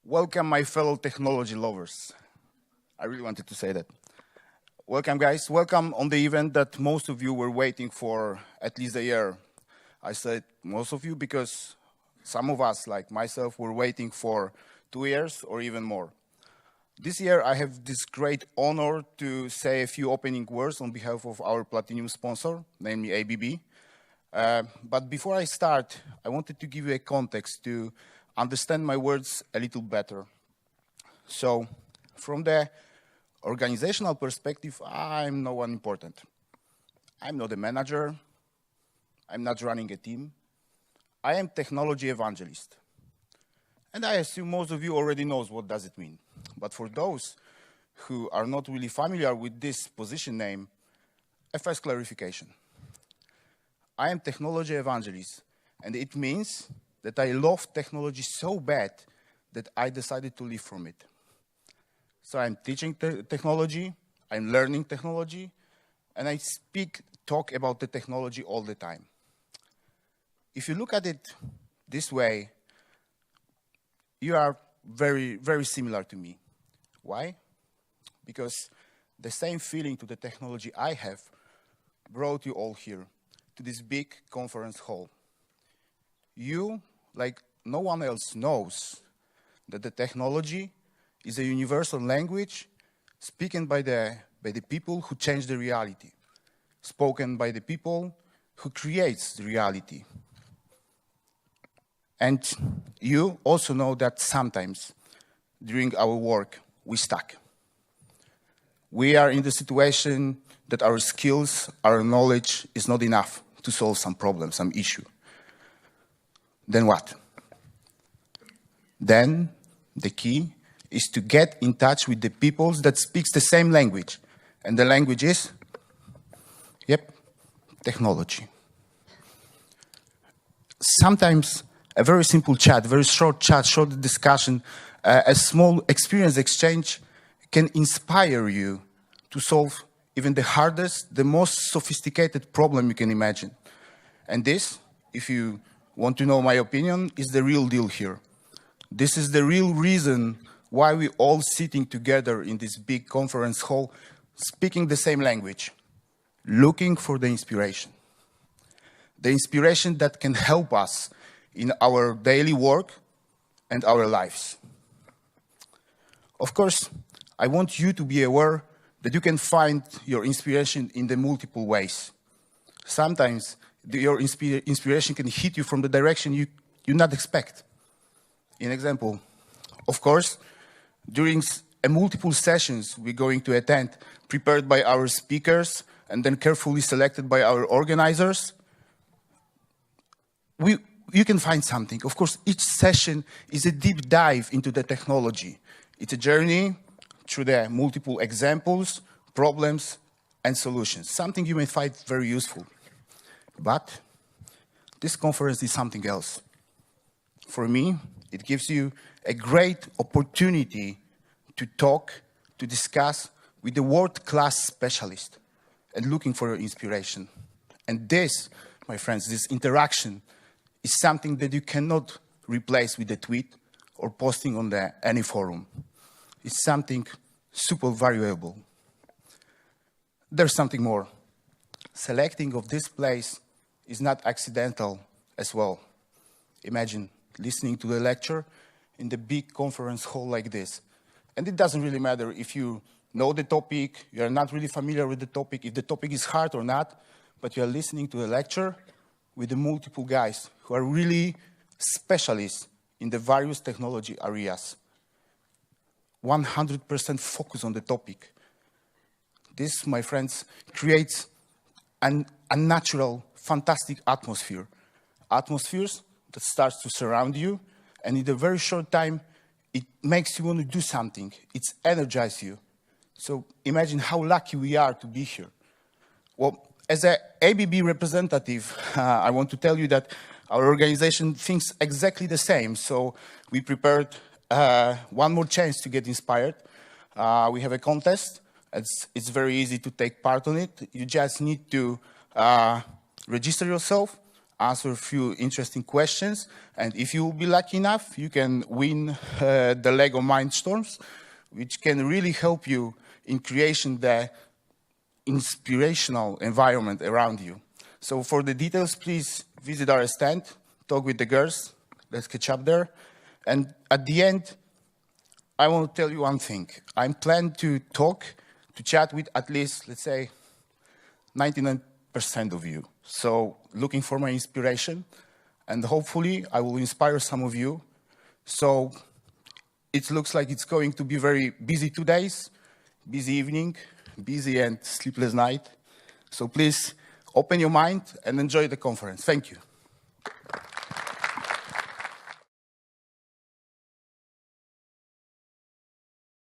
Welcome, my fellow technology lovers. I really wanted to say that. Welcome, guys. Welcome on the event that most of you were waiting for at least a year. I said most of you because some of us, like myself, were waiting for 2 years or even more. This year, I have this great honor to say a few opening words on behalf of our Platinum sponsor, namely ABB. But before I start, I wanted to give you a context to understand my words a little better. So, from the organizational perspective, I'm no one important. I'm not a manager. I'm not running a team. I am technology evangelist. And I assume most of you already knows what does it mean. But for those who are not really familiar with this position name, a first clarification. I am technology evangelist, and it means that I love technology so bad that I decided to live from it. So I'm teaching technology, I'm learning technology, and I talk about the technology all the time. If you look at it this way, you are very, very similar to me. Why? Because the same feeling to the technology I have brought you all here to this big conference hall. You, like no one else, knows that the technology is a universal language spoken by the people who change the reality, spoken by the people who creates the reality. And you also know that sometimes during our work, we stuck. We are in the situation that our skills, our knowledge is not enough to solve some problem, some issue. Then what? Then the key is to get in touch with the people that speaks the same language. And the language is, technology. Sometimes a very simple chat, very short chat, short discussion, a small experience exchange can inspire you to solve even the hardest, the most sophisticated problem you can imagine. And this, if you want to know my opinion, is the real deal here. This is the real reason why we all sitting together in this big conference hall, speaking the same language, looking for the inspiration. The inspiration that can help us in our daily work and our lives. Of course, I want you to be aware that you can find your inspiration in the multiple ways. Sometimes your inspiration can hit you from the direction you not expect. An example, of course, during multiple sessions we're going to attend, prepared by our speakers and then carefully selected by our organizers, you can find something. Of course, each session is a deep dive into the technology. It's a journey through the multiple examples, problems, and solutions, something you may find very useful. But this conference is something else. For me, it gives you a great opportunity to talk, to discuss with the world-class specialist and looking for your inspiration. And this, my friends, this interaction is something that you cannot replace with a tweet or posting on any forum. It's something super valuable. There's something more. Selecting of this place is not accidental as well. Imagine listening to the lecture in the big conference hall like this. And it doesn't really matter if you know the topic, you're not really familiar with the topic, if the topic is hard or not, but you're listening to the lecture with the multiple guys who are really specialists in the various technology areas. 100% focus on the topic. This, my friends, creates a natural, fantastic atmosphere. Atmospheres that starts to surround you, and in a very short time, it makes you want to do something. It energizes you. So imagine how lucky we are to be here. Well, as an ABB representative, I want to tell you that our organization thinks exactly the same. So we prepared one more chance to get inspired. We have a contest. It's very easy to take part on it. You just need to register yourself, answer a few interesting questions. And if you will be lucky enough, you can win the Lego Mindstorms, which can really help you in creation the inspirational environment around you. So for the details, please visit our stand, talk with the girls, let's catch up there. And at the end, I want to tell you one thing. I'm planning to chat with at least, let's say, 99% of you. So looking for my inspiration, and hopefully I will inspire some of you. So it looks like it's going to be very busy 2 days, busy evening, busy and sleepless night. So please open your mind and enjoy the conference. Thank you.